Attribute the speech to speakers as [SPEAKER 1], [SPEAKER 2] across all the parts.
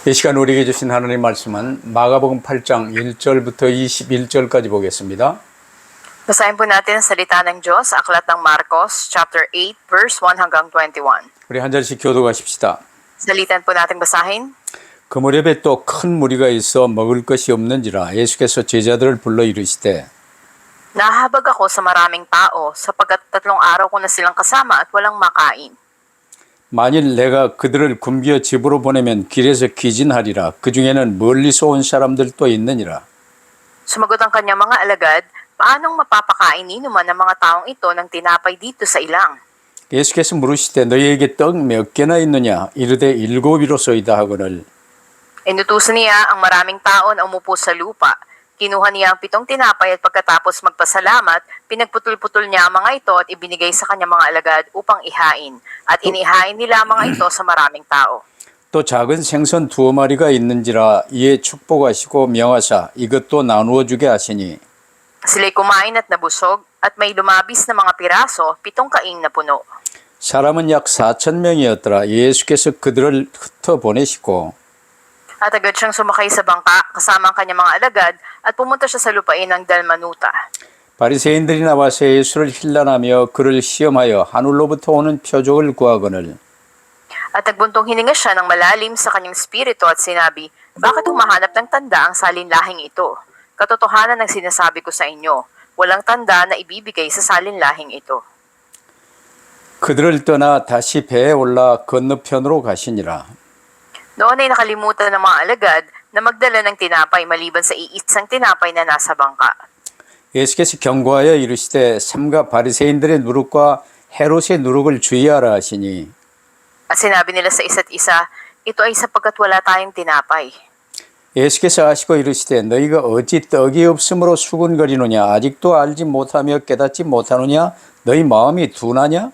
[SPEAKER 1] 이 시간 우리에게 주신 하나님 말씀은 마가복음 8장 1절부터 21절까지 보겠습니다.
[SPEAKER 2] Basahin po natin ang salita ng Diyos, Aklat ng Marcos, chapter 8, verse 1 hanggang 21.
[SPEAKER 1] 우리 한 절씩 교도하십시다.
[SPEAKER 2] Salitan po natin basahin.
[SPEAKER 1] 그 무렵에 또 큰 무리가 있어 먹을 것이 없는지라 예수께서 제자들을 불러 이르시되
[SPEAKER 2] Nahabag ako sa maraming tao sapagkat 3 araw ko na silang kasama at walang makain.
[SPEAKER 1] 만일 내가 그들을 굶겨 집으로 보내면 길에서 기진하리라. 그 중에는 멀리서 온 사람들도 있느니라.
[SPEAKER 2] Sumagot ang kanyang mga alagad, paanong mapapakain ninuman ng mga taong ito ng tinapay dito sa ilang?
[SPEAKER 1] 예수께서 물으시되 너희에게 떡 몇 개나 있느냐 이르되 7이로소이다 하거늘
[SPEAKER 2] Inutusan niya ang maraming tao na umupo sa lupa. Kinuha niya ang 7 tinapay at pagkatapos magpasalamat, pinagputol-putol niya ang mga ito at ibinigay sa kanyang mga alagad upang ihain. At inihain nila ang mga ito sa maraming tao.
[SPEAKER 1] 또 작은 생선 2마리가 있는지라 이에 축복하시고 명하사 이것도 나누어 주게 하시니
[SPEAKER 2] Sila'y kumain at nabusog at may lumabis na mga piraso, 7 kaing na puno.
[SPEAKER 1] 사람은 약 4,000명이었더라. 예수께서 그들을 흩어 보내시고
[SPEAKER 2] At agad siyang sumakay sa bangka kasama ang kanyang mga alagad at pumunta siya sa lupain ng Dalmanuta.
[SPEAKER 1] 바리새인들이 나와서 예수를 힐난하며 그를 시험하여 하늘로부터 오는 표적을 구하거늘
[SPEAKER 2] At nagbuntong hininga siya ng malalim sa kanyang spirito at sinabi, bakit humahanap ng tanda ang salinlahing ito? Katotohanan ng sinasabi ko sa inyo, walang tanda na ibibigay sa salinlahing ito.
[SPEAKER 1] 그들을 떠나 다시 배에 올라 건너편으로 가시니라.
[SPEAKER 2] Noon ay nakalimutan ng mga alagad na magdala ng tinapay maliban sa iisang tinapay na nasa bangka.
[SPEAKER 1] 예수께서 경고하여 이르시되 삼가 바리새인들의 누룩과 헤롯의 누룩을 주의하라 하시니
[SPEAKER 2] At sinabi nila sa isa't isa, ito ay sapagkat wala tayong tinapay.
[SPEAKER 1] 예수께서 아시고 이르시되 너희가 어찌 떡이 없으므로 수군거리느냐 아직도 알지 못하며 깨닫지 못하느냐 너희 마음이 둔하냐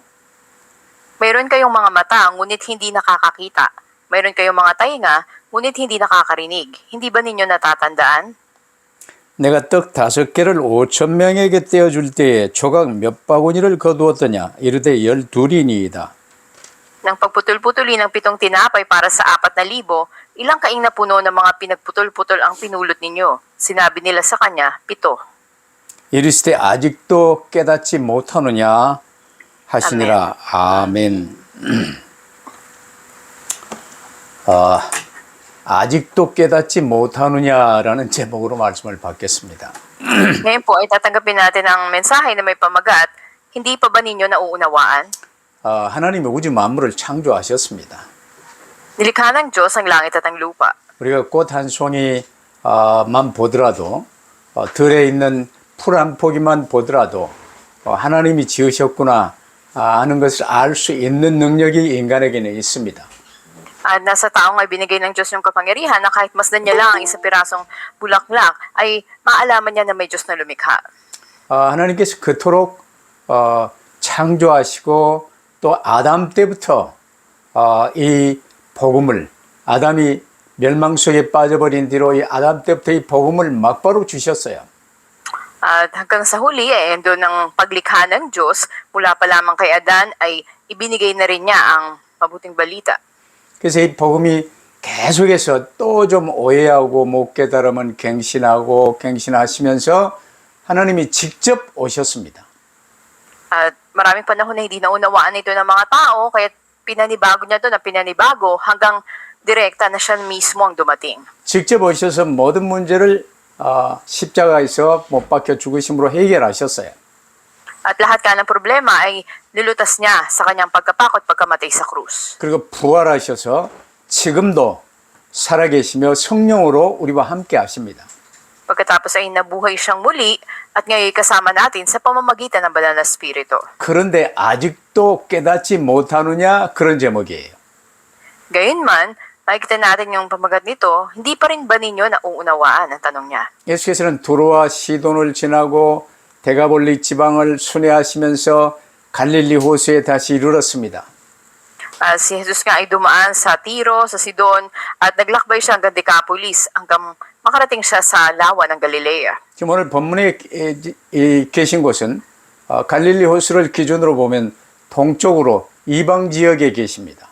[SPEAKER 2] Mayroon kayong mga mata, ngunit hindi nakakakita. Mayroon kayong mga tainga, ngunit hindi nakakarinig. Hindi ba ninyo natatandaan?
[SPEAKER 1] 내가 떡 5개를 5,000명에게 떼어줄 때에 조각 몇 바구니를 거두었더냐 이르되 12이니이다.
[SPEAKER 2] Nang pagputol-putuli ng 7 tinapay para sa 4,000, ilang kaing na puno ng mga pinagputol-putol ang pinulot ninyo? Sinabi nila sa kanya, 7.
[SPEAKER 1] 이르시되 아직도 깨닫지 못하느냐 하시니라. 아멘. 아직도 깨닫지 못하느냐라는 제목으로 말씀을 받겠습니다.
[SPEAKER 2] Ngayon po ay tatanggapin natin ang mensahe na may pamagat, hindi pa ba ninyo nauunawaan?
[SPEAKER 1] 하나님이 우주 만물을 창조하셨습니다.
[SPEAKER 2] Nilikha ng Diyos ang langit at ang lupa.
[SPEAKER 1] 우리가 꽃 한 송이만 보더라도 들에 있는 풀 한 포기만 보더라도 하나님이 지으셨구나 하는 것을 알 수 있는 능력이 인간에게는 있습니다.
[SPEAKER 2] At nasa taong ay binigay ng Diyos yung kapangyarihan na kahit masdan niya lang ang isang pirasong bulaklak, ay maalaman niya na may Diyos na lumikha.
[SPEAKER 1] 하나님께서 그토록 창조하시고 또 아담 때부터 이 복음을 아담이 멸망 속에 빠져버린 뒤로 이 아담 때부터 이 복음을 막바로 주셨어요.
[SPEAKER 2] At hanggang sa huli, doon ng paglikha ng Diyos, mula pa lamang kay Adan, ay ibinigay na rin niya ang mabuting balita.
[SPEAKER 1] 그래서 이 복음이 계속해서 또 좀 오해하고 못 깨달으면 갱신하시면서 하나님이 직접 오셨습니다.
[SPEAKER 2] At maraming panahon na hindi naunawaan ito ng mga tao, kaya pinanibago niya doon ang pinanibago hanggang direkta na siya mismo ang dumating.
[SPEAKER 1] 직접 오셔서 모든 문제를 십자가에서 못 박혀 죽으심으로 해결하셨어요.
[SPEAKER 2] At lahat ka ng problema ay nilutas niya sa kanyang pagkapak at pagkamatay sa krus.
[SPEAKER 1] 그리고 부활하셔서 지금도 살아계시며 성령으로 우리와 함께 하십니다.
[SPEAKER 2] Pagkatapos ay nabuhay siyang muli at ngayon kasama natin sa pamamagitan ng banal na spirito.
[SPEAKER 1] 그런데 아직도 깨닫지 못하느냐 그런 제목이에요.
[SPEAKER 2] Gayunman, makikita natin yung pamagat nito, hindi pa rin ba ninyo nauunawaan ang tanong niya?
[SPEAKER 1] 예수께서는 두로와 시돈을 지나고 데가볼리 지방을 순회하시면서 갈릴리 호수에 다시 이르렀습니다.
[SPEAKER 2] Si Jesus nga ay dumaan sa Tiro, sa Sidon, at naglakbay siya hanggang Decapolis hanggang makarating siya sa lawa ng Galilea.
[SPEAKER 1] 지금 오늘 본문에 계신 곳은 갈릴리 호수를 기준으로 보면 동쪽으로 이방 지역에 계십니다.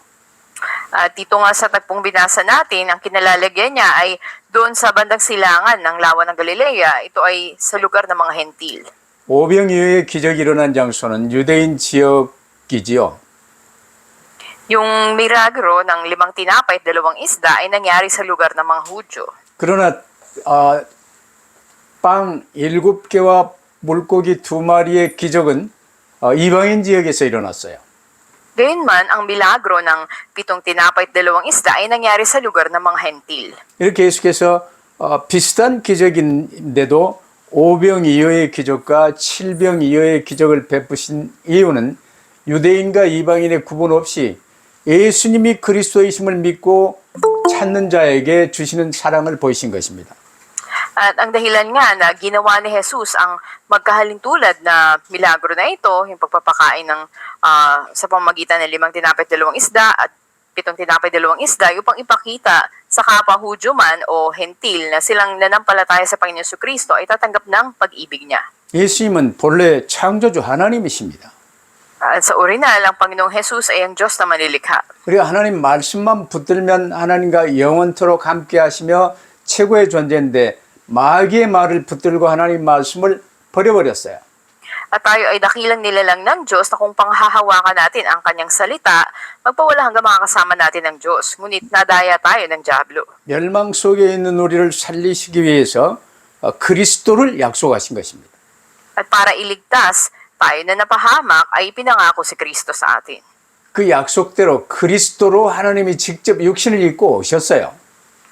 [SPEAKER 2] At dito nga sa tagpong binasa natin, ang kinalalagyan niya ay doon sa bandang silangan ng Lawa ng Galilea. Ito ay sa lugar ng mga hentil.
[SPEAKER 1] 오병이어의 기적이 일어난 장소는 유대인 지역이지요.
[SPEAKER 2] Yung milagro ng 5 tinapay at 2 isda ay nangyari sa lugar ng mga Hudyo.
[SPEAKER 1] 그러나 빵 7개와 물고기 2마리의 기적은 이방인 지역에서 일어났어요.
[SPEAKER 2] Gayunman, ang milagro ng 7 tinapay at 2 isda ay nangyari sa lugar ng mga hentil.
[SPEAKER 1] 이렇게 예수께서 비슷한 기적인데도 오병이어의 기적과 칠병이어의 기적을 베푸신 이유는 유대인과 이방인의 구분 없이 예수님이 그리스도이심을 믿고 찾는 자에게 주시는 사랑을 보이신 것입니다.
[SPEAKER 2] At ang dahilan nga na ginawa ni Jesus ang magkahalintulad na milagro na ito, yung pagpapakain ng sa pamamagitan ng 5 tinapay at 2 isda at 7 tinapay at 2 isda, upang ipakita sa kapwa Hudyo man o hentil na silang nanampalataya sa Panginoon Jesucristo ay tatanggap ng pag-ibig niya.
[SPEAKER 1] 예수님은 본래 창조주 하나님이십니다.
[SPEAKER 2] At sa orinal, ang Panginoong Jesus ay ang Diyos na manlilikha.
[SPEAKER 1] 우리가 하나님 말씀만 붙들면 하나님과 영원토록 함께 하시며 최고의 존재인데 마귀의 말을 붙들고 하나님 말씀을 버려버렸어요.
[SPEAKER 2] At tayo ay dakilang nilalang ng Diyos na kung panghahawakan natin ang kanyang salita, magpawala hanggang makakasama natin ng Diyos. Ngunit nadaya tayo ng dyablo.
[SPEAKER 1] 멸망 속에 있는 우리를 살리시기 위해서 그리스도를 약속하신 것입니다.
[SPEAKER 2] At para iligtas tayo na napahamak ay pinangako si Kristo sa atin.
[SPEAKER 1] 그 약속대로 그리스도로 하나님이 직접 육신을 입고 오셨어요.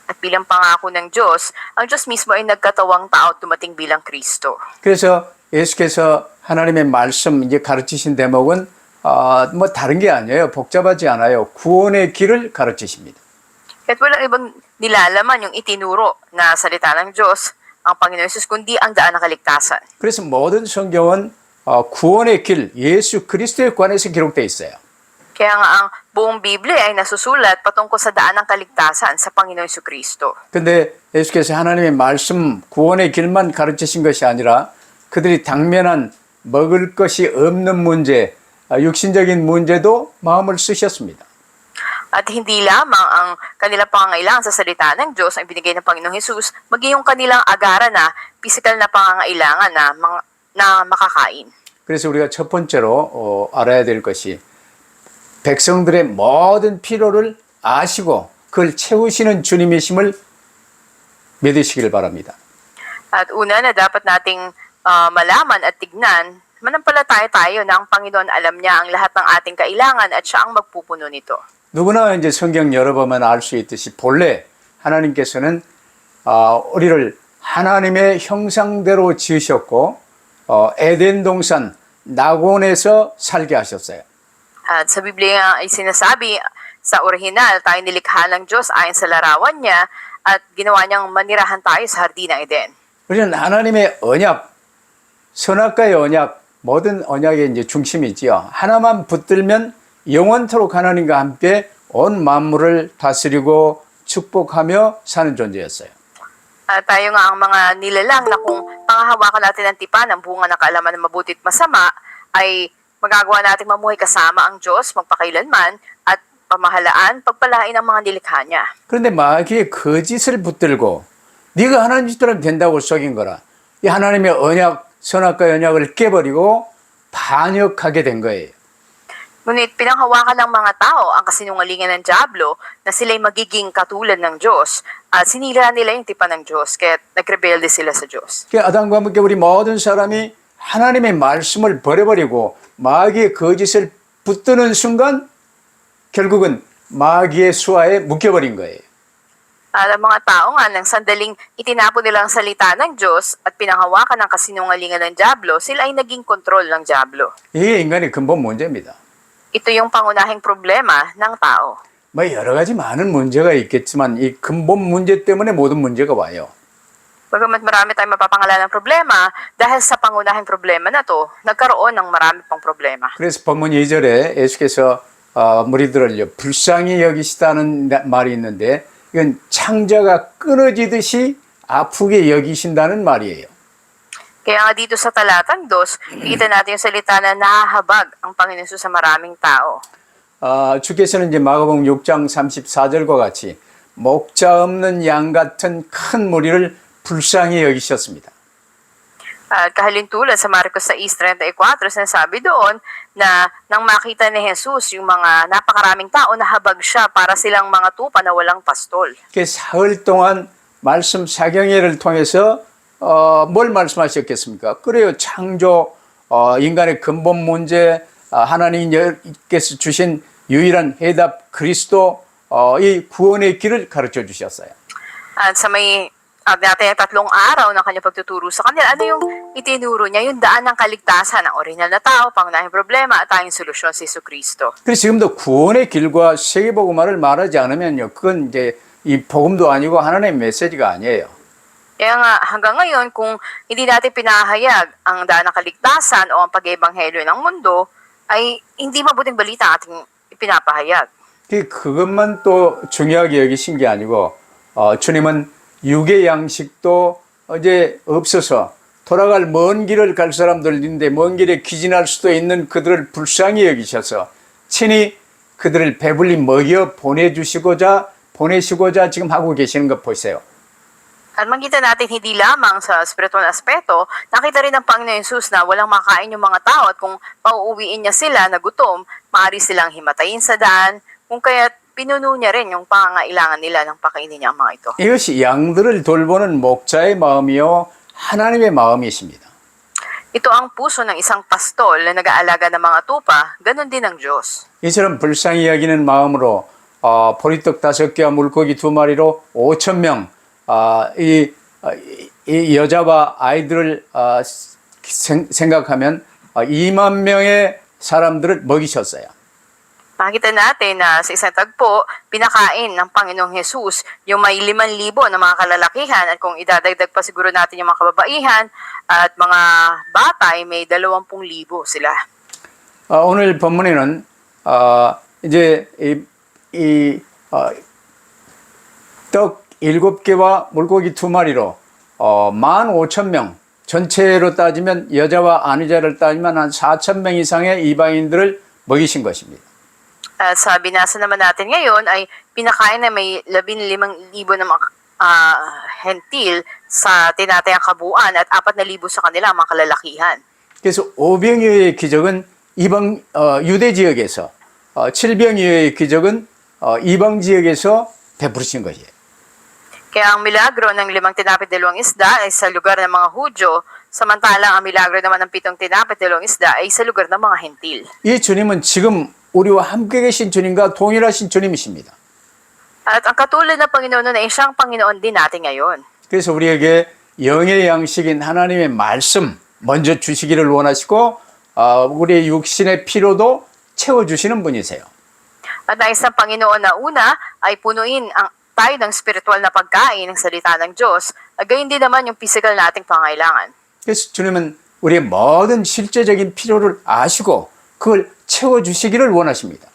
[SPEAKER 2] At bilang pangako ng Diyos, ang Diyos mismo ay nagkatawang tao at dumating bilang Kristo.
[SPEAKER 1] 그래서 예수께서 하나님의 말씀 이제 가르치신 대목은 뭐 다른 게 아니에요. 복잡하지 않아요. 구원의 길을 가르치십니다.
[SPEAKER 2] At walang ibang nilalaman yung itinuro na salita ng Diyos, ang Panginoon Jesus, kundi ang daan ng kaligtasan.
[SPEAKER 1] 그래서 모든 성경은 구원의 길, 예수 그리스도에 관해서 기록되어 있어요.
[SPEAKER 2] Kaya nga ang buong Biblia ay nasusulat patungkol sa daan ng kaligtasan sa Panginoon Jesucristo.
[SPEAKER 1] 근데 예수께서 하나님의 말씀, 구원의 길만 가르치신 것이 아니라 그들이 당면한 먹을 것이 없는 문제, 육신적인 문제도 마음을 쓰셨습니다.
[SPEAKER 2] At hindi lamang ang kanilang pangangailangan sa salita ng Diyos ang binigay ng Panginoong Jesus, maging yung kanilang agaran na physical na pangangailangan na makakain.
[SPEAKER 1] 그래서 우리가 첫 번째로 알아야 될 것이 백성들의 모든 필요를 아시고 그걸 채우시는 주님이심을 믿으시길 바랍니다.
[SPEAKER 2] At una na dapat nating malaman at tignan, manampalataya tayo na ang Panginoon alam niya ang lahat ng ating kailangan at siya ang magpupuno nito.
[SPEAKER 1] 누구나 이제 성경 열어보면 알 수 있듯이 본래 하나님께서는 우리를 하나님의 형상대로 지으셨고 에덴 동산 낙원에서 살게 하셨어요.
[SPEAKER 2] At sa Biblia ay sinasabi sa orihinal, tayo nilikha ng Diyos ayon sa larawan niya at ginawa niyang manirahan tayo sa Hardin ng Eden.
[SPEAKER 1] 우리는 하나님의 언약, 선악과의 언약, 모든 언약의 이제 중심이지요. 하나만 붙들면 영원토록 하나님과 함께 온 만물을 다스리고 축복하며 사는 존재였어요.
[SPEAKER 2] At tayo nga ang mga nilalang na kung pangahawakan natin ang tipan ng bunga ng kaalaman ng mabuti at masama, ay magagawa natin mamuhay kasama ang Diyos magpakailanman at pamahalaan, pagpalain ang mga nilikha niya.
[SPEAKER 1] 그런데 마귀의 거짓을 붙들고 네가 하나님 짓대로 된다고 속인 거라. 이 하나님의 언약, 선악과의 언약을 깨버리고 반역하게 된 거예요.
[SPEAKER 2] Ngunit pinanghawakan ng mga tao ang kasinungalingan ng dyablo na sila'y magiging katulad ng Diyos at sinira nila yung tipan ng Diyos kaya nagrebelde sila sa Diyos.
[SPEAKER 1] 그러니까 아담과 함께 우리 모든 사람이 하나님의 말씀을 버려버리고 마귀의 거짓을 붙드는 순간 결국은 마귀의 수하에 묶여버린 거예요.
[SPEAKER 2] At ang mga tao nga nang sandaling itinapon nila ang salita ng Diyos at pinanghawakan ng kasinungalingan ng dyablo, sila ay naging kontrol ng dyablo.
[SPEAKER 1] 이게 인간의 근본 문제입니다.
[SPEAKER 2] Ito yung pangunahing problema ng tao.
[SPEAKER 1] 뭐 여러 가지 많은 문제가 있겠지만 이 근본 문제 때문에 모든 문제가 와요.
[SPEAKER 2] Bagamat marami tayong mapapangalanan ng problema, dahil sa pangunahing problema na to, nagkaroon ng marami pang problema.
[SPEAKER 1] 그래서 본문 2절에 예수께서 무리들을 불쌍히 여기시다는 말이 있는데 이건 창자가 끊어지듯이 아프게 여기신다는 말이에요.
[SPEAKER 2] Kaya nga dito sa talatang 2, kita natin yung salita na nahahabag ang Panginoon Jesus sa maraming tao.
[SPEAKER 1] 주께서는 이제 마가복음 6장 34절과 같이 목자 없는 양 같은 큰 무리를 불쌍히 여기셨습니다.
[SPEAKER 2] At kahalintulad sa Marcos 6:34, sinasabi doon na nang makita ni Jesus yung mga napakaraming tao, nahabag siya para silang mga tupa na walang pastol.
[SPEAKER 1] 사흘 동안 말씀 사경회를 통해서 뭘 말씀하셨겠습니까? 그래요. 창조, 인간의 근본 문제, 하나님께서 주신 유일한 해답 그리스도, 이 구원의 길을 가르쳐 주셨어요.
[SPEAKER 2] At sa may natin 3 araw ng kanyang pagtuturo sa kanila, ano yung itinuro niya? Yung daan ng kaligtasan, ang original na tao, pangunahing problema at tayong solusyon si Jesucristo.
[SPEAKER 1] 그래서 지금도 구원의 길과 세계복음화를 말하지 않으면요, 그건 이제 이 복음도 아니고 하나님의 메시지가 아니에요.
[SPEAKER 2] Kaya nga, hanggang ngayon, kung hindi natin pinahayag ang daan ng kaligtasan o ang pag-ebanghelyo ng mundo, ay hindi mabuting balita ang ating ipinapahayag.
[SPEAKER 1] 그것만 또 중요하게 여기신 게 아니고, 주님은 육의 양식도 이제 없어서 돌아갈 먼 길을 갈 사람들인데 먼 길에 기진할 수도 있는 그들을 불쌍히 여기셔서 친히 그들을 배불리 먹여 보내시고자 지금 하고 계시는 것 보세요.
[SPEAKER 2] At makita natin hindi lamang sa spiritual aspeto, nakita rin ng Panginoon Jesus na walang makain yung mga tao at kung pauuwiin niya sila na gutom, maaari silang himatayin sa daan, kung kaya't pinuno niya rin yung pangangailangan nila ng pakainin niya ang mga ito.
[SPEAKER 1] 이것이 양들을 돌보는 목자의 마음이요 하나님의 마음이십니다.
[SPEAKER 2] Ito ang puso ng isang pastol na nag-aalaga ng mga tupa, ganun din ang Diyos.
[SPEAKER 1] 이처럼 불쌍히 여기는 마음으로 보리떡 5개와 물고기 2마리로 5,000명 이 여자와 아이들을 생각하면 2만 명의 사람들을 먹이셨어요.
[SPEAKER 2] Makita natin na sa isang tagpo, pinakain ng Panginoong Jesus yung may 5,000 na mga kalalakihan at kung idadagdag pa siguro natin yung mga kababaihan at mga bata ay may 20,000 sila.
[SPEAKER 1] 오늘 본문에는 이제 떡 7개와 물고기 2마리로 15,000명 전체로 따지면 여자와 아니자를 따지면 한 4,000명 이상의 이방인들을 먹이신 것입니다.
[SPEAKER 2] At sa binasa naman natin ngayon ay pinakain na may 15,000 na mga hentil sa tinatayang kabuuan at 4,000 sa kanila mga kalalakihan.
[SPEAKER 1] 그래서 오병이어의 기적은 유대 지역에서 7병이어의 기적은 이방 지역에서 베푸신 것이에요.
[SPEAKER 2] Kaya ang milagro ng 5 tinapit 2 isda ay sa lugar ng mga Hudyo, samantalang ang milagro naman ng 7 tinapit 2 isda ay sa lugar ng mga hentil.
[SPEAKER 1] 이 주님은 지금 우리와 함께 계신 주님과 동일하신 주님이십니다.
[SPEAKER 2] At ang katulad na Panginoon nun ay siyang Panginoon din natin ngayon.
[SPEAKER 1] 그래서 우리에게 영의 양식인 하나님의 말씀 먼저 주시기를 원하시고 우리의 육신의 피로도 채워주시는 분이세요.
[SPEAKER 2] At nais ng Panginoon na una ay punuin tayo ng spiritual na pagkain ng salita ng Diyos, at gayon din naman yung physical nating pangailangan.
[SPEAKER 1] 그래서 주님은 우리의 모든 실제적인 필요를 아시고 그걸 채워주시기를 원하십니다.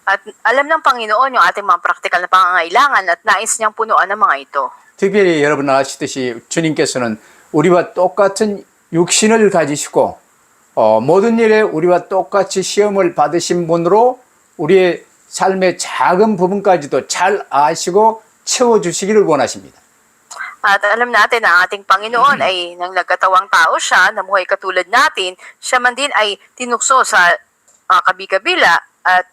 [SPEAKER 2] At alam ng Panginoon yung ating mga praktikal na pangangailangan at nais niyang punuan ng mga ito.
[SPEAKER 1] 특별히 여러분 아시듯이 주님께서는 우리와 똑같은 육신을 가지시고 모든 일에 우리와 똑같이 시험을 받으신 분으로 우리의 삶의 작은 부분까지도 잘 아시고 채워주시기를 원하십니다.
[SPEAKER 2] At alam natin na ang ating Panginoon ay nang nagkatawang tao siya, na muhay katulad natin, siya man din ay tinukso sa kabi-kabila at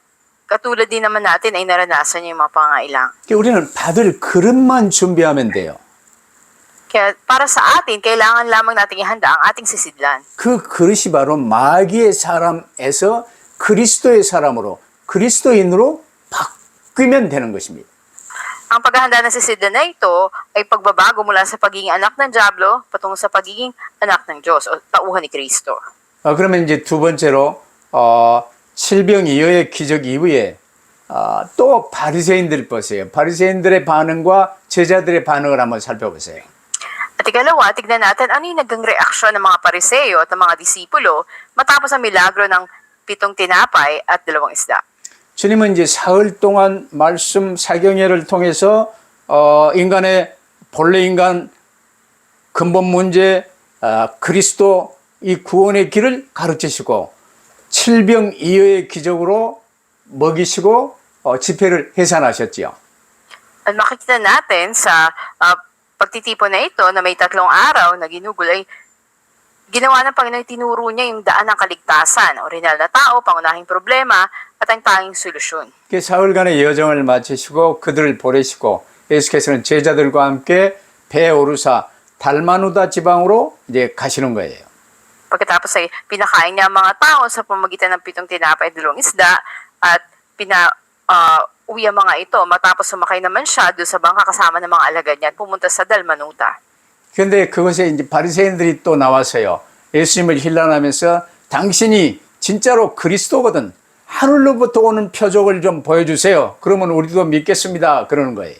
[SPEAKER 2] katulad din naman natin ay naranasan niya yung mga pangailangan.
[SPEAKER 1] 우리는 받을 그릇만 준비하면 돼요.
[SPEAKER 2] Kaya para sa atin, kailangan lamang natin ihanda ang ating sisidlan.
[SPEAKER 1] 그 그릇이 바로 마귀의 사람에서 그리스도의 사람으로 그리스도인으로 바뀌면 되는 것입니다.
[SPEAKER 2] Ang paghahanda ng sisidlan na ito ay pagbabago mula sa pagiging anak ng Diablo patungo sa pagiging anak ng Diyos o tauhan ni Kristo.
[SPEAKER 1] 그러면 이제 두 번째로 칠병이어의 기적 이후에 또 바리새인들 보세요. 바리새인들의 반응과 제자들의 반응을 한번 살펴보세요.
[SPEAKER 2] At ikalawa, tignan natin ano yung naging reaksyon ng mga pariseo at ng mga disipulo matapos ang milagro ng 7 tinapay at 2 isda.
[SPEAKER 1] 주님은 이제 사흘 동안 말씀 사경회를 통해서 인간의 본래 인간 근본 문제 그리스도 이 구원의 길을 가르치시고 칠병이어의 기적으로 먹이시고 집회를 해산하셨지요.
[SPEAKER 2] At makikita natin sa pagtitipon na ito na may 3 araw na ginugol ay ginawa ng Panginoon, tinuro niya yung daan ng kaligtasan, original na tao, pangunahing problema, at ang tanging solusyon.
[SPEAKER 1] 그 사흘간의 여정을 마치시고 그들을 보내시고 예수께서는 제자들과 함께 배에 오르사 달마누다 지방으로 이제 가시는 거예요.
[SPEAKER 2] Pagkatapos ay pinakain niya ang mga tao sa pamamagitan ng 7 tinapay at 2 isda at uwi ang mga ito. Matapos sumakay naman siya doon sa bangka kasama ng mga alagad niya at pumunta sa Dalmanuta.
[SPEAKER 1] 그런데 그것에 이제 바리새인들이 또 나와서요. 예수님을 힐난하면서 당신이 진짜로 그리스도거든. 하늘로부터 오는 표적을 좀 보여주세요. 그러면 우리도 믿겠습니다. 그러는 거예요.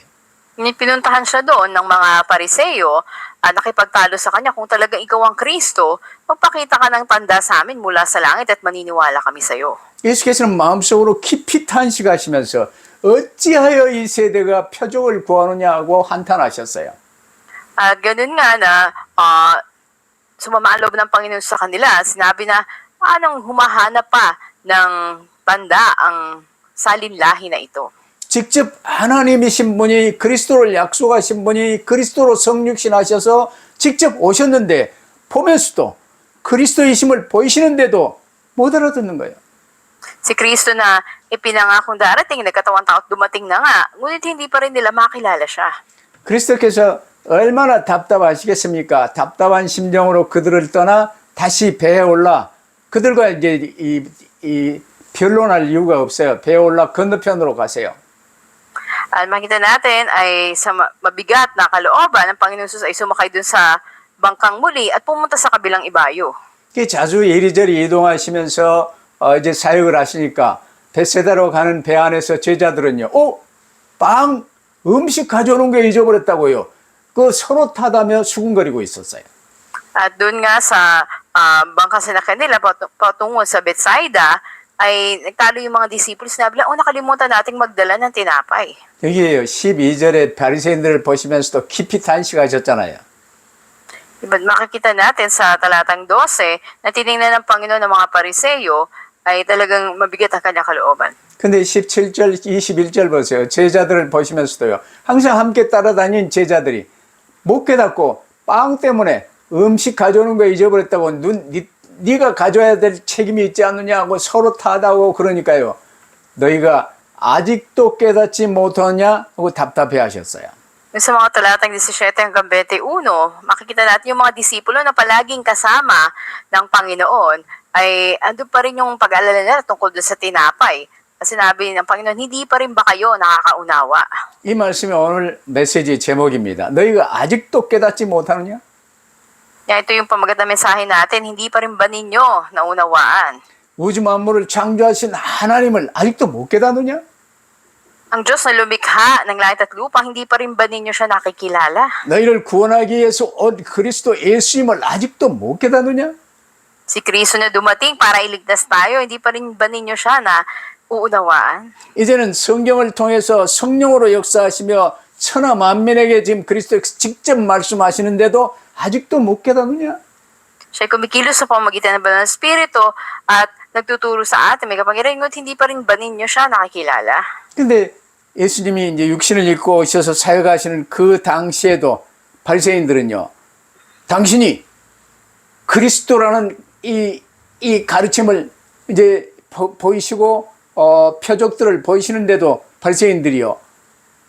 [SPEAKER 2] Pinuntahan siya doon ng mga Pariseo at nakipagtalo sa kanya, kung talagang ikaw ang Kristo, magpakita ka ng tanda sa amin mula sa langit at maniniwala kami sa iyo.
[SPEAKER 1] 예수께서는 마음속으로 깊이 탄식하시면서 어찌하여 이 세대가 표적을 구하느냐고 한탄하셨어요.
[SPEAKER 2] At ganun nga na sumama ang loob ng Panginoon sa kanila. Sinabi na, anong humahanap pa ng tanda ang salinlahi na ito?
[SPEAKER 1] 직접 하나님이신 분이 그리스도를 약속하신 분이 그리스도로 성육신하셔서 직접 오셨는데 보면서도 그리스도이심을 보이시는데도 못 알아듣는 거예요.
[SPEAKER 2] Si Kristo na ipinangakong darating, nagkatawang tao at dumating na nga, ngunit hindi pa rin nila makilala siya.
[SPEAKER 1] 그리스도께서 얼마나 답답하시겠습니까? 답답한 심정으로 그들을 떠나 다시 배에 올라 그들과 이제 이 변론할 이유가 없어요. 배에 올라 건너편으로 가세요.
[SPEAKER 2] At makita natin ay sa mabigat na kalooban, ang Panginoon Jesus ay sumakay dun sa bangkang muli at pumunta sa kabilang ibayo.
[SPEAKER 1] 자주 이리저리 이동하시면서 이제 사역을 하시니까 벳세다로 가는 배 안에서 제자들은요. 빵 음식 가져오는 게 잊어버렸다고요. 그 서로 타다며 수군거리고 있었어요.
[SPEAKER 2] At doon nga sa bangka sinakyan nila patungo sa Bethsaida, ay nagtalo yung mga disciples, sinabi lang, nakalimutan nating magdala ng tinapay.
[SPEAKER 1] 여기에요. 12절에 바리새인들을 보시면서도 깊이 탄식하셨잖아요.
[SPEAKER 2] Diba, makikita natin sa talatang 12 na tinignan ng Panginoon ng mga Pariseo ay talagang mabigat ang kanyang kalooban.
[SPEAKER 1] 근데 17절, 21절 보세요. 제자들을 보시면서도요. 항상 함께 따라다닌 제자들이 못 깨닫고 빵 때문에 음식 가져오는 거 잊어버렸다고 네가 가져야 될 책임이 있지 않느냐 하고 서로 타다고 그러니까요. 너희가 아직도 깨닫지 못하냐 하고 답답해 하셨어요.
[SPEAKER 2] Sa mga talatang 17 hanggang 21, makikita natin yung mga disipulo na palaging kasama ng Panginoon ay ando pa rin yung pag-aalala nila tungkol sa tinapay. Kasi sinabi ng Panginoon, hindi pa rin ba kayo nakakaunawa?
[SPEAKER 1] 이 말씀이 오늘 메시지 제목입니다. 너희가 아직도 깨닫지 못하느냐?
[SPEAKER 2] Ito yung pamagat na mensahe natin, hindi pa rin ba ninyo naunawaan?
[SPEAKER 1] 우주 만물을 창조하신 하나님을 아직도 못 깨닫느냐?
[SPEAKER 2] Ang Diyos na lumikha ng langit at lupa, hindi pa rin ba ninyo siya nakikilala?
[SPEAKER 1] 너희를 구원하기 위해서 온 그리스도 예수님을 아직도 못 깨닫느냐?
[SPEAKER 2] Si Kristo na dumating para iligtas tayo, hindi pa rin ba ninyo siya na uunawaan?
[SPEAKER 1] 이제는 성경을 통해서 성령으로 역사하시며 천하 만민에게 지금 그리스도께서 직접 말씀하시는데도 아직도 못 깨닫느냐?
[SPEAKER 2] Siya'y kumikilos sa pamamagitan ng Banal na Espiritu at nagtuturo sa atin, may kapangyarihan, ngunit hindi pa rin ba ninyo siya nakikilala?
[SPEAKER 1] 근데 예수님이 이제 육신을 입고 오셔서 사역하시는 그 당시에도 바리새인들은요, 당신이 그리스도라는 이 가르침을 이제 보이시고 표적들을 보이시는데도 바리새인들이요,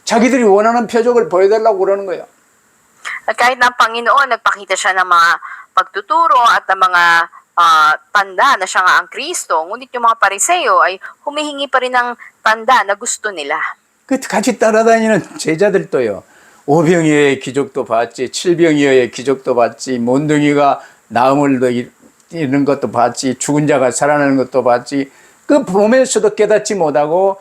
[SPEAKER 1] 자기들이 원하는 표적을 보여달라고 그러는 거예요.
[SPEAKER 2] At kahit na ang Panginoon, nagpakita siya ng mga pagtuturo at ng mga tanda na siya nga ang Kristo, ngunit yung mga Pariseo ay humihingi pa rin ng tanda na gusto nila.
[SPEAKER 1] 그 같이 따라다니는 제자들도요, 오병이어의 기적도 봤지, 칠병이어의 기적도 봤지, 몬둥이가 나음을 잃는 것도 봤지, 죽은 자가 살아나는 것도 봤지, 그 보면서도 깨닫지 못하고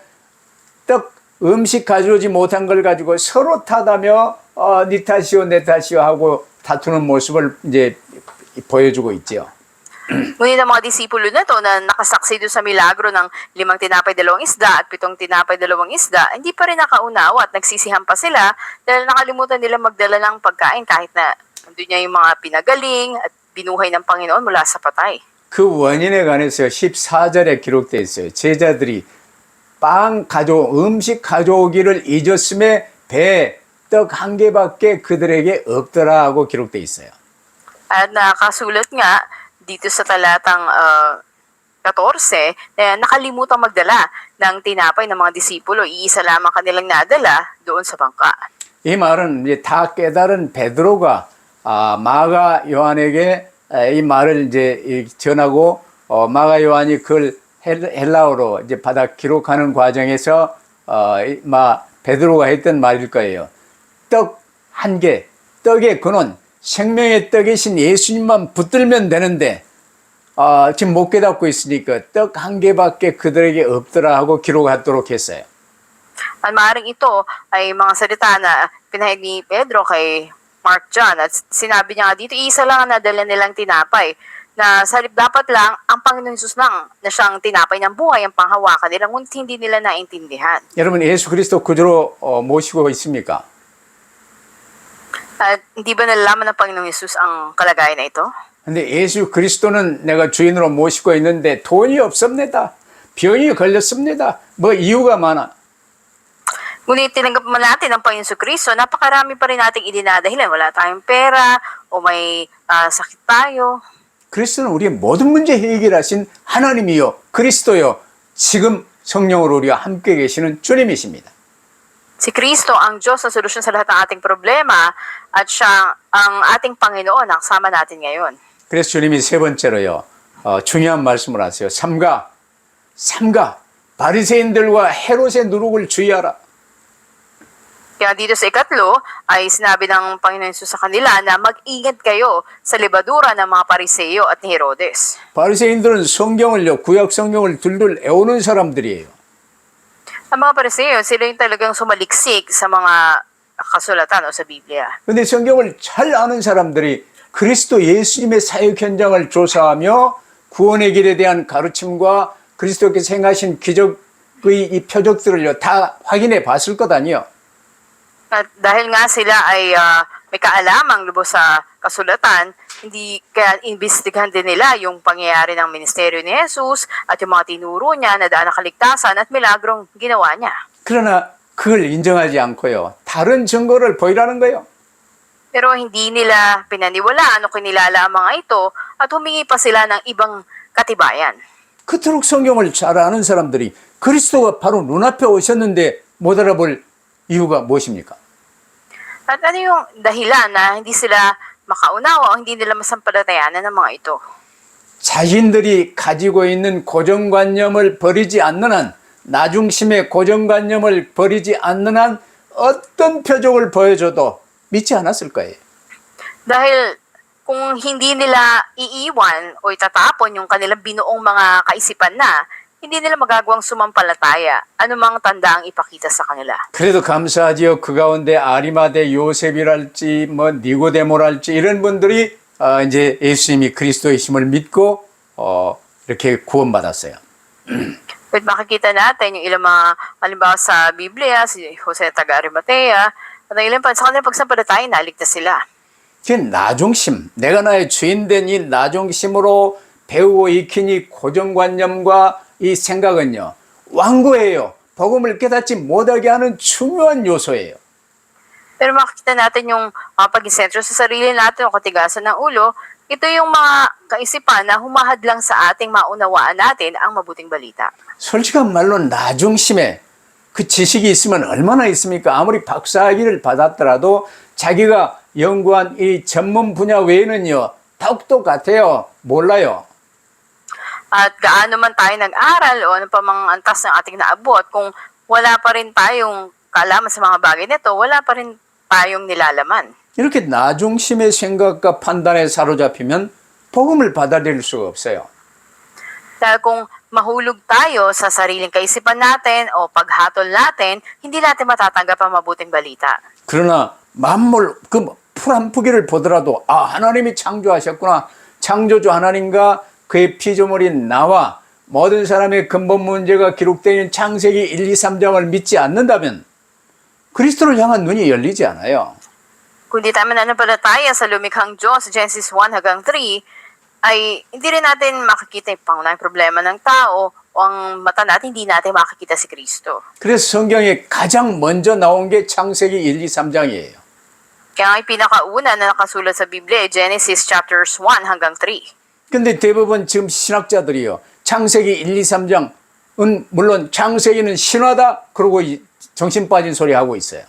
[SPEAKER 1] 떡 음식 가져오지 못한 걸 가지고 서로 타다며 네 탓이요 내 탓이요 하고 다투는 모습을 이제 보여주고 있죠.
[SPEAKER 2] Ngunit ang mga disipulo na to na nakasaksi doon sa milagro ng 5 tinapay 2 isda at 7 tinapay 2 isda, hindi pa rin nakaunawa at nagsisihan pa sila dahil nakalimutan nila magdala ng pagkain kahit na nandun niya yung mga pinagaling at binuhay ng Panginoon mula sa patay.
[SPEAKER 1] 그 원인에 관해서 14절에 기록되어 있어요. 제자들이 음식 가져오기를 잊었음에 배에 떡 한 개밖에 그들에게 없더라 하고 기록되어 있어요.
[SPEAKER 2] At nakasulat nga dito sa talatang 14 na nakalimutan magdala ng tinapay ng mga disipulo. Iisa lamang kanilang nadala doon sa bangka.
[SPEAKER 1] 이 말은 이제 다 깨달은 베드로가 마가 요한에게 이 말을 이제 전하고 마가 요한이 그걸 헬라어로 이제 받아 기록하는 과정에서 베드로가 했던 말일 거예요. 떡 한 개, 떡의 근원, 생명의 떡이신 예수님만 붙들면 되는데 지금 못 깨닫고 있으니까 떡 한 개밖에 그들에게 없더라 하고 기록하도록 했어요.
[SPEAKER 2] At maaaring ito ay mga salita na pinahid ni Pedro kay Mark John. At sinabi niya nga dito, isa lang ang nadala nilang tinapay. Na dapat lang ang Panginoon Jesus na siyang tinapay ng buhay ang panghawakan nila, ngunit hindi nila naintindihan.
[SPEAKER 1] 여러분 예수 그리스도 구주로 모시고 있습니까?
[SPEAKER 2] At hindi ba nalalaman ng Panginoong Jesus ang kalagayan na ito?
[SPEAKER 1] 근데 예수 그리스도는 내가 주인으로 모시고 있는데 돈이 없습니다. 병이 걸렸습니다. 뭐 이유가 많아.
[SPEAKER 2] Ngunit tinanggap man natin ang Panginoon Kristo, napakarami pa rin nating idinadahilan. Wala tayong pera, o may sakit tayo.
[SPEAKER 1] 그리스도는 우리의 모든 문제 해결하신 하나님이요 그리스도요 지금 성령으로 우리와 함께 계시는 주님이십니다.
[SPEAKER 2] Si Kristo ang Diyos na solusyon sa lahat ng ating problema at siya ang ating Panginoon na kasama natin ngayon.
[SPEAKER 1] 그래서 주님이 세 번째로요 중요한 말씀을 하세요. 삼가 바리새인들과 헤롯의 누룩을 주의하라.
[SPEAKER 2] Kaya dito sa ikatlo ay sinabi ng Panginoon Jesus sa kanila na mag-ingat kayo sa libadura ng mga Pariseo at ni Herodes.
[SPEAKER 1] 바리새인들은 성경을요 구약 성경을 둘둘 애우는 사람들이에요.
[SPEAKER 2] Ang mga Pariseo, sila yung talagang sumaliksik sa mga kasulatan o sa Biblia.
[SPEAKER 1] 근데 성경을 잘 아는 사람들이 그리스도 예수님의 사역 현장을 조사하며 구원의 길에 대한 가르침과 그리스도께서 행하신 기적의 이 표적들을요 다 확인해 봤을 것 아니에요.
[SPEAKER 2] At dahil nga sila ay may kaalamang lubos sa kasulatan, hindi kaya imbestigahan din nila yung pangyayari ng ministeryo ni Jesus at yung mga tinuro niya na daan ng kaligtasan at milagrong ginawa niya.
[SPEAKER 1] 그러나 그걸 인정하지 않고요. 다른 증거를 보이라는 거예요.
[SPEAKER 2] Pero hindi nila pinaniwalaan o kinilala ang mga ito at humingi pa sila ng ibang katibayan.
[SPEAKER 1] 그토록 성경을 잘 아는 사람들이 그리스도가 바로 눈앞에 오셨는데 못 알아볼 이유가 무엇입니까?
[SPEAKER 2] At ano yung dahilan na hindi sila makaunawa o hindi nila masampalatayanan ng mga ito?
[SPEAKER 1] 자신들이 가지고 있는 고정관념을 버리지 않는 한, 나중심의 고정관념을 버리지 않는 한 어떤 표적을 보여줘도 믿지 않았을 거예요.
[SPEAKER 2] Dahil kung hindi nila iiwan o itatapon yung kanilang binuong mga kaisipan na, hindi nila magagawang sumampalataya anumang tanda ang ipakita sa kanila.
[SPEAKER 1] 그래도 감사하지요. 그 가운데 아리마대 요셉이랄지 뭐 니고데모랄지 이런 분들이 이제 예수님이 그리스도이심을 믿고 이렇게 구원받았어요.
[SPEAKER 2] At makikita natin yung ilang mga, halimbawa sa Biblia, si Jose taga Arimatea, at ang ilang pa sa kanilang pagsampalataya, naligtas sila.
[SPEAKER 1] 그 나중심, 내가 나의 주인된 이 나중심으로 배우고 익힌 이 고정관념과 이 생각은요, 완고해요. 복음을 깨닫지 못하게 하는 중요한 요소예요.
[SPEAKER 2] Pero makikita natin yung pag-isentro sa sarili natin o katigasan ng ulo, ito yung mga kaisipan na humahadlang sa ating maunawaan natin ang mabuting balita.
[SPEAKER 1] 솔직한 말로 나중심에 그 지식이 있으면 얼마나 있습니까? 아무리 박사학위를 받았더라도 자기가 연구한 이 전문 분야 외에는요, 더욱더 같아요. 몰라요.
[SPEAKER 2] At gaano man tayo nag-aral o ano pa mga antas ng ating naabot, kung wala pa rin tayong kaalaman sa mga bagay nito, wala pa rin tayong nilalaman.
[SPEAKER 1] 이렇게 나중심의 생각과 판단에 사로잡히면 복음을 받아들일 수가 없어요.
[SPEAKER 2] Dahil kung mahulog tayo sa sariling kaisipan natin o paghatol natin, hindi natin matatanggap ang mabuting balita.
[SPEAKER 1] 그러나 만물 그 풀 한 푸기를 보더라도 하나님이 창조하셨구나. 창조주 하나님과 그의 피조물인 나와 모든 사람의 근본 문제가 기록되어 있는 창세기 1, 2, 3장을 믿지 않는다면 그리스도를 향한 눈이 열리지 않아요.
[SPEAKER 2] Kundi tayo mananampalataya sa lumikhang Diyos, Genesis 1 hanggang 3, ay hindi rin natin makikita yung pangunahing problema ng tao o ang mata natin, hindi natin makikita si Kristo.
[SPEAKER 1] 그래서 성경에 가장 먼저 나온 게 창세기 1, 2, 3장이에요.
[SPEAKER 2] Kaya nga yung pinakauna na nakasulat sa Biblia ay Genesis chapters 1 hanggang 3.
[SPEAKER 1] 근데 대부분 지금 신학자들이요. 창세기 1, 2, 3장은 물론 창세기는 신화다. 그러고 정신 빠진 소리 하고 있어요.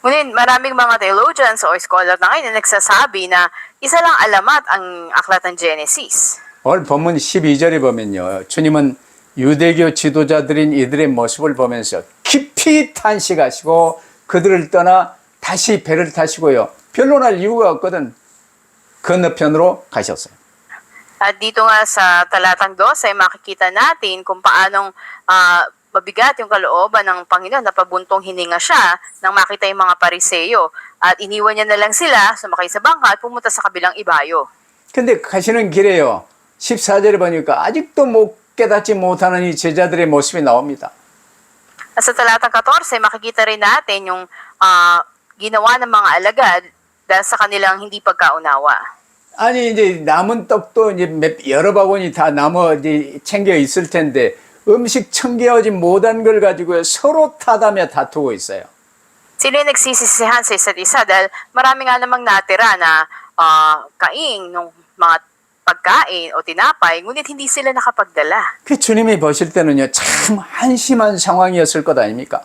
[SPEAKER 2] Ngunit maraming mga theologians o scholar na ngayon na nagsasabi na isa lang alamat ang aklat ng Genesis.
[SPEAKER 1] 오늘 본문 12절에 보면요. 주님은 유대교 지도자들인 이들의 모습을 보면서 깊이 탄식하시고 그들을 떠나 다시 배를 타시고요. 변론할 이유가 없거든. 건너편으로 가셨어요.
[SPEAKER 2] At dito nga sa talatang 12 ay makikita natin kung paanong mabigat yung kalooban ng Panginoon na pabuntong hininga siya nang makita yung mga pariseyo. At iniwan niya na lang sila, sumakay sa bangka at pumunta sa kabilang ibayo.
[SPEAKER 1] 근데 가시는 길에요. 14절에 보니까 아직도 못 깨닫지 못하는 이 제자들의 모습이 나옵니다.
[SPEAKER 2] At sa talatang 14, makikita rin natin yung ginawa ng mga alagad dahil sa kanilang hindi pagkaunawa.
[SPEAKER 1] 아니 이제 남은 떡도 이제 여러 바구니 다 남아 이제 챙겨 있을 텐데 음식 청개하지 못한 걸 가지고 서로 타다며 다투고 있어요.
[SPEAKER 2] Sila yung nagsisisihan sa isa't isa dahil marami nga namang natira na kaing ng mga pagkain o tinapay, ngunit hindi sila nakapagdala.
[SPEAKER 1] 그 주님이 보실 때는요 참 한심한 상황이었을 것 아닙니까?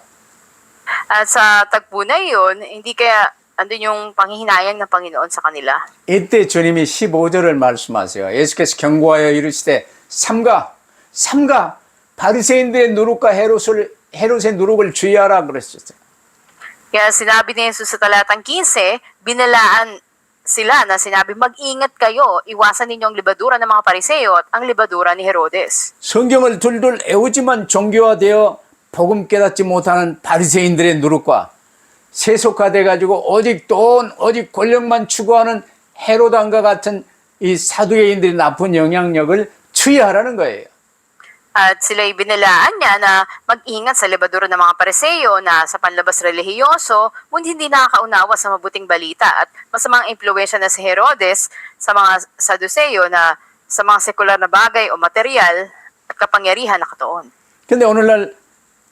[SPEAKER 2] At sa tagpo na yun, hindi kaya andun yung panghihinayang ng Panginoon sa kanila.
[SPEAKER 1] 이때 주님이 15절을 말씀하세요. 예수께서 경고하여 이르시되 삼가 바리새인들의 누룩과 헤롯의 누룩을 주의하라 그러셨어요.
[SPEAKER 2] Kaya sinabi ni Jesus sa talatang 15, binalaan sila na sinabi, mag-ingat kayo, iwasan ninyo ang libadura ng mga Pariseo at ang libadura ni Herodes.
[SPEAKER 1] 성경을 둘둘 애우지만 종교화되어 복음 깨닫지 못하는 바리새인들의 누룩과 세속화돼 가지고 오직 돈, 오직 권력만 추구하는 헤롯왕과 같은 이 사두개인들의 나쁜 영향력을 추이하라는 거예요.
[SPEAKER 2] At sila'y binalaan niya na mag-ingat sa libadura ng mga Pariseo na sa panlabas relihiyoso, ngunit hindi nakakaunawa sa mabuting balita at masamang impluwensya na si Herodes sa mga Saduceo na sa mga sekular na bagay o material at kapangyarihan na katoon.
[SPEAKER 1] 근데 오늘날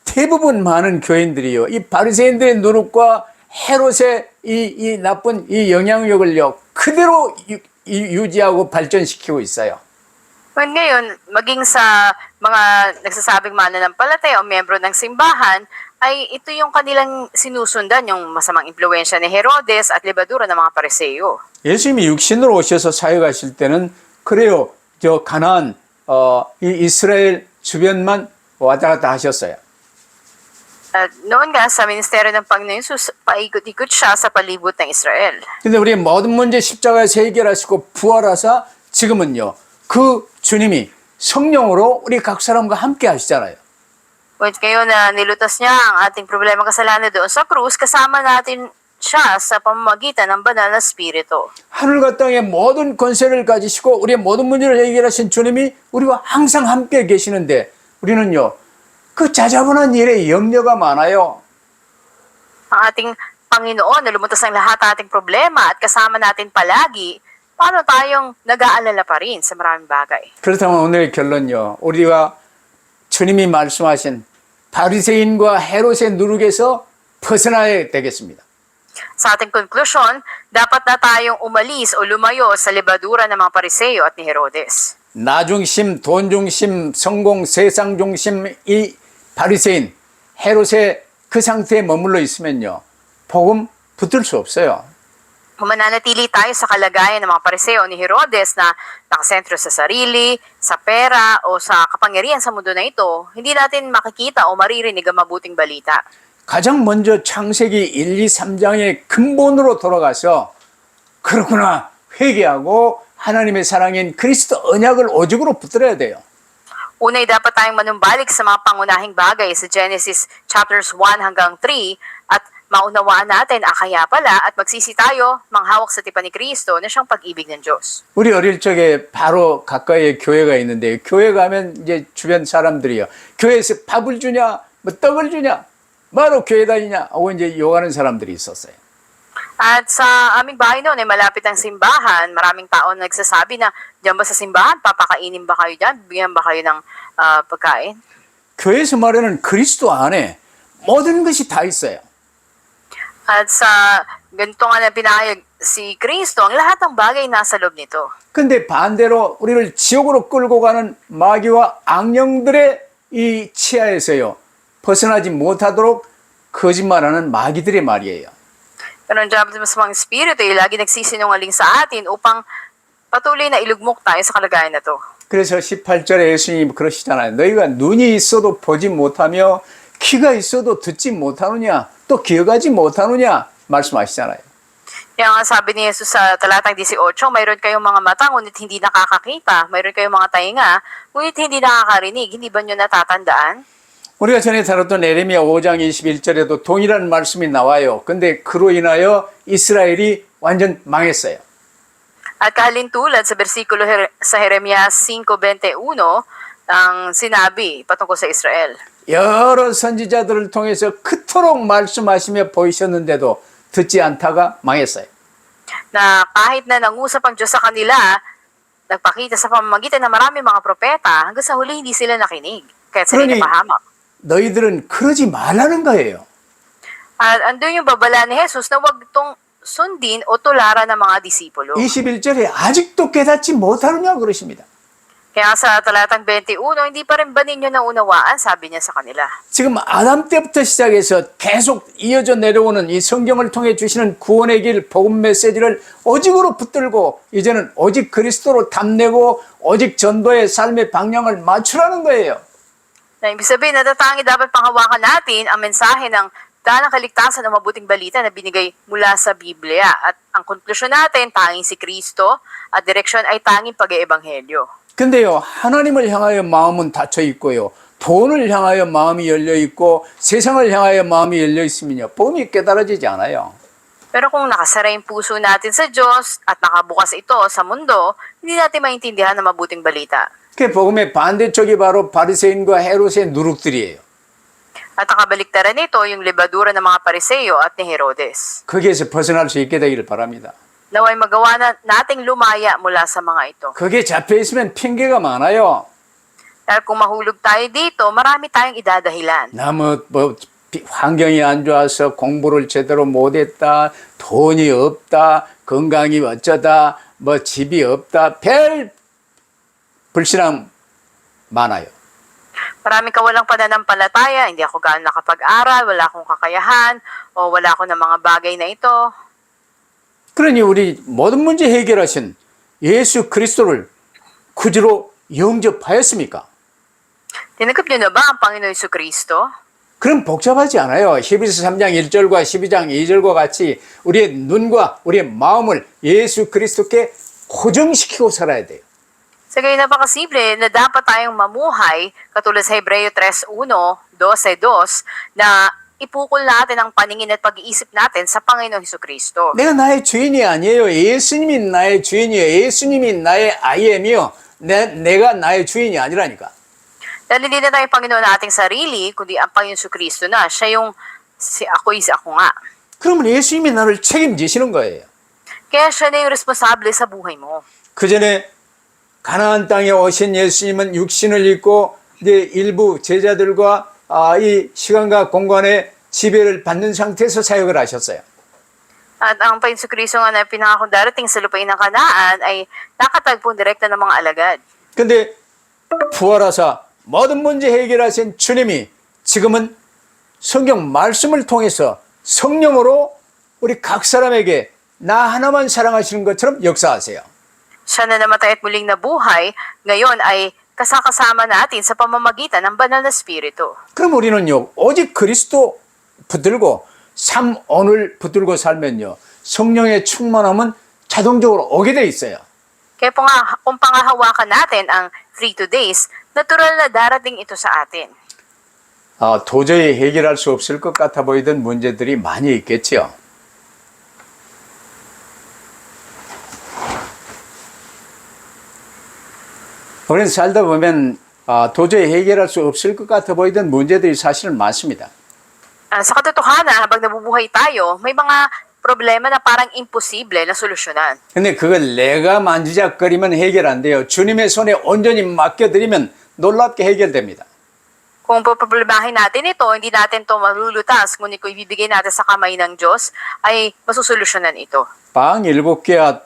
[SPEAKER 1] 대부분 많은 교인들이요. 이 바리새인들의 누룩과 헤롯의 이 나쁜 이 영향력을요. 그대로 유지하고 발전시키고 있어요.
[SPEAKER 2] Ngayon, maging sa mga nagsasabing mananampalataya o miyembro ng simbahan, ay ito yung kanilang sinusundan, yung masamang impluwensya ni Herodes at libadura ng mga Pariseo.
[SPEAKER 1] 예수님이 육신으로 오셔서 사역하실 때는 그래요. 저 가나안 이 이스라엘 주변만 왔다 갔다 하셨어요.
[SPEAKER 2] At noon nga sa ministeryo ng Panginoon Jesus, paikot-ikot siya sa palibot ng Israel.
[SPEAKER 1] 근데 우리 모든 문제 십자가에서 해결하시고 부활하사 지금은요. 그 주님이 성령으로 우리 각 사람과 함께 하시잖아요.
[SPEAKER 2] At ngayon na nilutas niya ang ating problema kasalanan doon sa krus, kasama natin siya sa pamamagitan ng banal na Espiritu.
[SPEAKER 1] 하늘과 땅의 모든 권세를 가지시고 우리의 모든 문제를 해결하신 주님이 우리와 항상 함께 계시는데 우리는요. 그 자자분한 일에 염려가 많아요.
[SPEAKER 2] Ang ating Panginoon na lumutas ang lahat ng ating problema at kasama natin palagi, paano tayong nag-aalala pa rin sa maraming bagay?
[SPEAKER 1] 그렇다면 오늘의 결론요. 우리가 주님이 말씀하신 바리새인과 헤롯의 누룩에서 벗어나야 되겠습니다.
[SPEAKER 2] Sa ating konklusyon, dapat na tayong umalis o lumayo sa libadura ng mga Pariseo at ni Herodes.
[SPEAKER 1] 나중심, 돈중심, 성공, 세상중심 이 바리새인, 헤롯의 그 상태에 머물러 있으면요. 복음 붙들 수 없어요.
[SPEAKER 2] Kung mananatili tayo sa kalagayan ng mga Pariseo ni Herodes na nakasentro sa sarili, sa pera o sa kapangyarihan sa mundo na ito, hindi natin makikita o maririnig ang mabuting balita.
[SPEAKER 1] 가장 먼저 창세기 1, 2, 3장의 근본으로 돌아가서 그렇구나 회개하고 하나님의 사랑인 그리스도 언약을 오직으로 붙들어야 돼요.
[SPEAKER 2] Unay dapat tayong manumbalik sa mga pangunahing bagay sa Genesis chapters 1 hanggang 3 at maunawaan natin ang kaya pala at magsisi tayo manghawak sa tipan ni Kristo na siyang pag-ibig ng Diyos.
[SPEAKER 1] 우리 어릴 적에 바로 가까이에 교회가 있는데 교회 가면 이제 주변 사람들이요. 교회에서 밥을 주냐, 뭐 떡을 주냐, 뭐로 교회 다니냐 하고 이제 욕하는 사람들이 있었어요.
[SPEAKER 2] At sa aming bahay noon ay malapit ang simbahan. Maraming tao na nagsasabi na, diyan ba sa simbahan, papakainin ba kayo dyan? Bigyan ba kayo ng pagkain?
[SPEAKER 1] 교회에서 말하는 그리스도 안에 모든 것이 다 있어요.
[SPEAKER 2] At sa ganito nga na pinahayag si Kristo, ang lahat ng bagay nasa loob nito.
[SPEAKER 1] 근데 반대로 우리를 지옥으로 끌고 가는 마귀와 악령들의 이 치하에서요, 벗어나지 못하도록 거짓말하는 마귀들의 말이에요.
[SPEAKER 2] Pero ang job sa mga espiritu ay lagi nagsisinungaling sa atin upang patuloy na ilugmok tayo sa kalagayan na to.
[SPEAKER 1] 그래서 18절에 예수님이 그러시잖아요. 너희가 눈이 있어도 보지 못하며 귀가 있어도 듣지 못하느냐, 또 기억하지 못하느냐 말씀하시잖아요.
[SPEAKER 2] Kaya nga sabi ni Jesus sa talatang 18, mayroon kayong mga mata ngunit hindi nakakakita, mayroon kayong mga tainga ngunit hindi nakakarinig, hindi ba nyo natatandaan?
[SPEAKER 1] 우리가 전에 다뤘던 에레미야 5장 21절에도 동일한 말씀이 나와요. 근데 그로 인하여 이스라엘이 완전 망했어요.
[SPEAKER 2] At kahalintulad sa bersikulo sa Jeremias 5:21, ang sinabi patungkol sa Israel.
[SPEAKER 1] 여러 선지자들을 통해서 그토록 말씀하시며 보이셨는데도 듣지 않다가 망했어요.
[SPEAKER 2] Na kahit na nangusap ang Diyos sa kanila, nagpakita sa pamamagitan ng marami mga propeta, hanggang sa huli hindi sila nakinig. Kaya sila
[SPEAKER 1] 그러니
[SPEAKER 2] napahamak.
[SPEAKER 1] 너희들은 그러지 말라는 거예요.
[SPEAKER 2] At andun yung babala ni Jesus na huwag itong sundin o tularan ng mga disipulo.
[SPEAKER 1] 21절에 아직도 깨닫지 못하느냐 그러십니다.
[SPEAKER 2] Kaya sa talatang 21, hindi pa rin ba ninyo naunawaan, sabi niya sa kanila.
[SPEAKER 1] 지금 아담 때부터 시작해서 계속 이어져 내려오는 이 성경을 통해 주시는 구원의 길 복음 메시지를 오직으로 붙들고 이제는 오직 그리스도로 담내고 오직 전도의 삶의 방향을 맞추라는 거예요.
[SPEAKER 2] Na ibig sabihin, natatangi dapat panghawakan natin ang mensahe ng daan ng kaligtasan ng mabuting balita na binigay mula sa Biblia. At ang konklusyon natin, tanging si Kristo at direksyon ay tanging pag-eebanghelyo.
[SPEAKER 1] 근데요, 하나님을 향하여 마음은 닫혀 있고요, 돈을 향하여 마음이 열려 있고 세상을 향하여 마음이 열려 있으면요, 복음이 깨달아지지 않아요.
[SPEAKER 2] Pero kung nakasara yung puso natin sa Diyos at nakabukas ito sa mundo, hindi natin maintindihan ang mabuting balita.
[SPEAKER 1] 그 복음의 반대쪽이 바로 바리새인과 헤롯의 누룩들이에요.
[SPEAKER 2] At ang kabaliktaran nito, yung libadura ng mga Pariseo at ni Herodes.
[SPEAKER 1] 거기에서 벗어날 수 있게 되기를 바랍니다.
[SPEAKER 2] Naway magawa na nating lumaya mula sa mga ito.
[SPEAKER 1] 거기에 잡혀 있으면 핑계가 많아요.
[SPEAKER 2] Dahil kung mahulog tayo dito, marami tayong idadahilan.
[SPEAKER 1] 너무 환경이 안 좋아서 공부를 제대로 못했다, 돈이 없다, 건강이 어쩌다, 집이 없다, 별 불신앙 많아요.
[SPEAKER 2] Maraming kawalang pananampalataya, hindi ako gaano nakapag-aral, wala akong kakayahan, o wala ako ng mga bagay na ito.
[SPEAKER 1] 그러니 우리 모든 문제 해결하신 예수 그리스도를 구주로 영접하였습니까?
[SPEAKER 2] Tinanggap niyo na ba ang Panginoon Jesucristo?
[SPEAKER 1] 그럼 복잡하지 않아요. 히브리서 3장 1절과 12장 2절과 같이 우리의 눈과 우리의 마음을 예수 그리스도께 고정시키고 살아야 돼요.
[SPEAKER 2] Sa gayon napakasimple na dapat tayong mamuhay, katulad sa Hebreo 3:1, 12:2, na ipukol natin ang paningin at pag-iisip natin sa Panginoong Jesucristo.
[SPEAKER 1] 내가 나의 주인이 아니에요. 예수님이 나의 주인이에요. 예수님이 나의 아이엠이요. 내가 나의 주인이 아니라니까.
[SPEAKER 2] Dahil hindi na tayo Panginoon nating sarili, kundi ang Panginoong Jesucristo na. Siya yung si ako nga.
[SPEAKER 1] 그러면 예수님이 나를 책임지시는 거예요.
[SPEAKER 2] Kaya siya na yung responsable sa buhay mo.
[SPEAKER 1] 그 전에 가나안 땅에 오신 예수님은 육신을 입고 이제 일부 제자들과 이 시간과 공간의 지배를 받는 상태에서 사역을 하셨어요.
[SPEAKER 2] At ang Panginoong Jesucristo nga na pinakakong darating sa lupain ng Kanaan ay nakatagpong direkta ng mga alagad.
[SPEAKER 1] 근데 부활하사 모든 문제 해결하신 주님이 지금은 성경 말씀을 통해서 성령으로 우리 각 사람에게 나 하나만 사랑하시는 것처럼 역사하세요.
[SPEAKER 2] Siya na namatay at muling nabuhay, ngayon ay kasakasama natin sa pamamagitan ng banal na spirito.
[SPEAKER 1] 그럼 우리는요, 오직 그리스도 붙들고 삶 오늘 붙들고 살면요, 성령의 충만함은 자동적으로 오게 돼 있어요.
[SPEAKER 2] Kaya kung pangahawakan natin ang 3 days, natural na darating ito sa atin.
[SPEAKER 1] 도저히 해결할 수 없을 것 같아 보이던 문제들이 많이 있겠죠. 우리는 살다 보면 도저히 해결할 수 없을 것 같아 보이던 문제들이 사실은 많습니다.
[SPEAKER 2] Sa katotohanan, habang nabubuhay tayo, may mga problema na parang imposible na solusyonan.
[SPEAKER 1] 근데 그걸 내가 만지작거리면 해결 안 돼요. 주님의 손에 온전히 맡겨드리면 놀랍게 해결됩니다.
[SPEAKER 2] Kung poproblemahin natin ito, hindi natin ito malulutas, ngunit kung ibibigay natin sa kamay ng Diyos, ay masusolusyonan ito.
[SPEAKER 1] 빵 7개와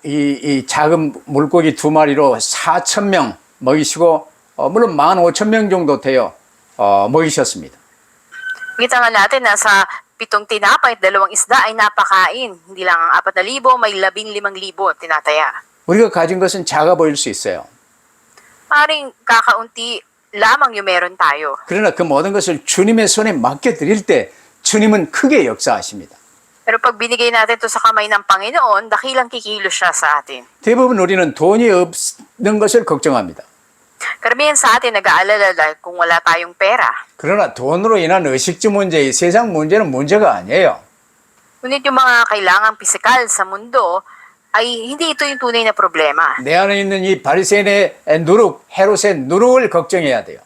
[SPEAKER 1] 이 작은 물고기 2마리로 4,000명 먹이시고 물론 15,000명 정도 돼요. 먹이셨습니다.
[SPEAKER 2] Kita nga natin na sa 7 tinapay at 2 isda ay napakain. Hindi lang ang 4,000, may 15,000 tinataya.
[SPEAKER 1] 우리가 가진 것은 작아 보일 수 있어요.
[SPEAKER 2] Maring kakaunti lamang yung meron tayo.
[SPEAKER 1] 그러나 그 모든 것을 주님의 손에 맡겨드릴 때 주님은 크게 역사하십니다.
[SPEAKER 2] Pero pag binigay natin ito sa kamay ng Panginoon, dakilang kikilos siya sa atin.
[SPEAKER 1] 대부분 우리는 돈이 없는 것을 걱정합니다.
[SPEAKER 2] Karamihan sa atin nag-aalala dahil kung wala tayong pera.
[SPEAKER 1] 그러나 돈으로 인한 의식주 문제, 이 세상 문제는 문제가 아니에요.
[SPEAKER 2] Ngunit yung mga kailangang pisikal sa mundo, ay hindi ito yung tunay na problema.
[SPEAKER 1] 내 안에 있는 이 바리새인의 누룩, 헤롯의 누룩을 걱정해야 돼요.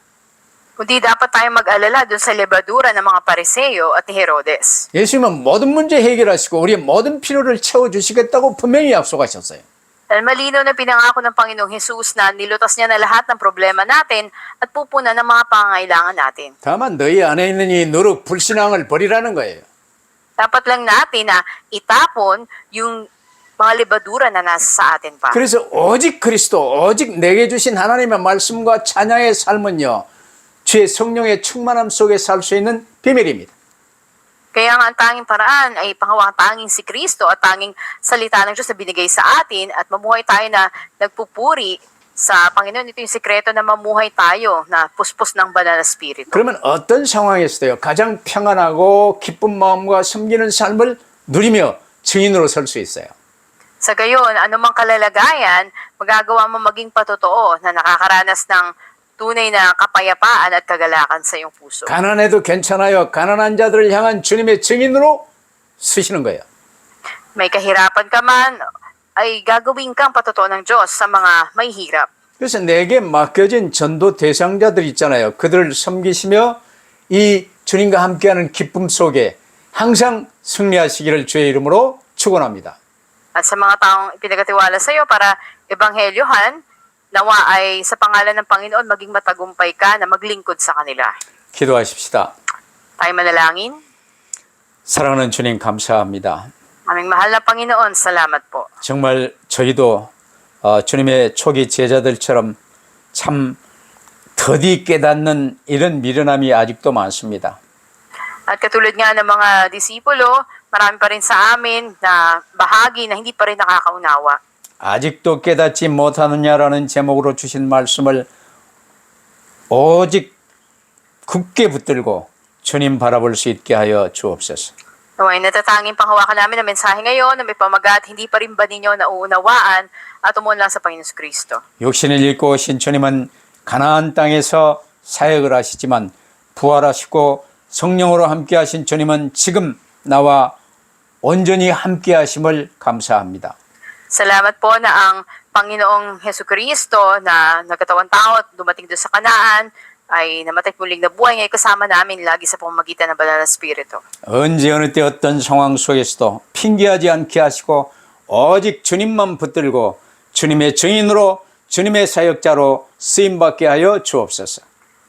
[SPEAKER 2] Kundi dapat tayong mag-alala dun sa lebadura ng mga Pariseo at ni Herodes.
[SPEAKER 1] 예수님은 모든 문제 해결하시고 우리의 모든 필요를 채워주시겠다고 분명히 약속하셨어요.
[SPEAKER 2] Dahil malinaw na pinangako ng Panginoong Jesus na nilutas niya na lahat ng problema natin at pupunan ng mga pangangailangan natin.
[SPEAKER 1] 다만 너희 안에 있는 이 누룩, 불신앙을 버리라는 거예요.
[SPEAKER 2] Dapat lang natin na itapon yung mga lebadura na nasa sa atin pa.
[SPEAKER 1] 그래서 오직 그리스도, 오직 내게 주신 하나님의 말씀과 찬양의 삶은요, 주의 성령의 충만함 속에 살 수 있는 비밀입니다.
[SPEAKER 2] Kaya nga ang tanging paraan ay pangawang tanging si Kristo at tanging salita ng Diyos na binigay sa atin at mamuhay tayo na nagpupuri sa Panginoon. Ito yung sikreto na mamuhay tayo na puspos ng banal na Espiritu.
[SPEAKER 1] 그러면 어떤 상황에서도요, 가장 평안하고 기쁜 마음과 섬기는 삶을 누리며 증인으로 설 수 있어요.
[SPEAKER 2] Sa gayon, anumang kalalagayan, magagawa mo maging patotoo na nakakaranas ng tunay na kapayapaan at kagalakan sa iyong puso.
[SPEAKER 1] 가난해도 괜찮아요. 가난한 자들을 향한 주님의 증인으로 쓰시는 거예요.
[SPEAKER 2] May kahirapan ka man, ay gagawin kang patotoo ng Diyos sa mga may hirap.
[SPEAKER 1] 그래서 내게 맡겨진 전도 대상자들 있잖아요. 그들을 섬기시며 이 주님과 함께하는 기쁨 속에 항상 승리하시기를 주의 이름으로 축원합니다.
[SPEAKER 2] At sa mga taong ipinagkatiwala sa iyo para ebanghelyohan, nawa ay sa pangalan ng Panginoon maging matagumpay ka na maglingkod sa kanila.
[SPEAKER 1] 기도하십시다.
[SPEAKER 2] Tayo manalangin.
[SPEAKER 1] 사랑하는 주님 감사합니다.
[SPEAKER 2] Aming mahal na Panginoon, salamat po.
[SPEAKER 1] 정말 저희도 주님의 초기 제자들처럼 참 더디 깨닫는 이런 미련함이 아직도 많습니다.
[SPEAKER 2] At katulad nga ng mga disipulo, marami pa rin sa amin na bahagi na hindi pa rin nakakaunawa.
[SPEAKER 1] 아직도 깨닫지 못하느냐라는 제목으로 주신 말씀을 오직 굳게 붙들고 주님 바라볼 수 있게 하여 주옵소서.
[SPEAKER 2] Naway natatanging panghawakan namin ang mensahe ngayon na may pamagat, hindi pa rin ba ninyo nauunawaan at umunlang sa Panginoon Kristo.
[SPEAKER 1] 육신을 입고 오신 주님은 가나안 땅에서 사역을 하시지만 부활하시고 성령으로 함께 하신 주님은 지금 나와 온전히 함께 하심을 감사합니다.
[SPEAKER 2] Salamat po na ang Panginoong Hesu Kristo na nagkatawang tao at dumating doon sa Kanaan ay namatay muling nabuhay ngayon kasama namin lagi sa pamamagitan ng banal na Espiritu.
[SPEAKER 1] 언제 어느 때 어떤 상황 속에서도 핑계하지 않게 하시고 오직 주님만 붙들고 주님의 증인으로 주님의 사역자로 쓰임받게 하여 주옵소서.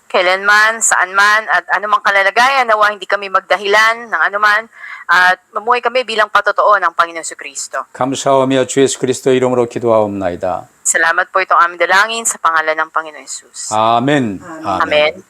[SPEAKER 2] Kailanman, saan man, at anumang kalalagayan, nawa hindi kami magdahilan ng anuman at mamuhay kami bilang patotoo ng Panginoon Kristo.
[SPEAKER 1] 감사하며 주 예수 그리스도 이름으로 기도하옵나이다.
[SPEAKER 2] Salamat po itong aming dalangin sa pangalan ng Panginoon Jesus.
[SPEAKER 1] 아멘.
[SPEAKER 2] Amen.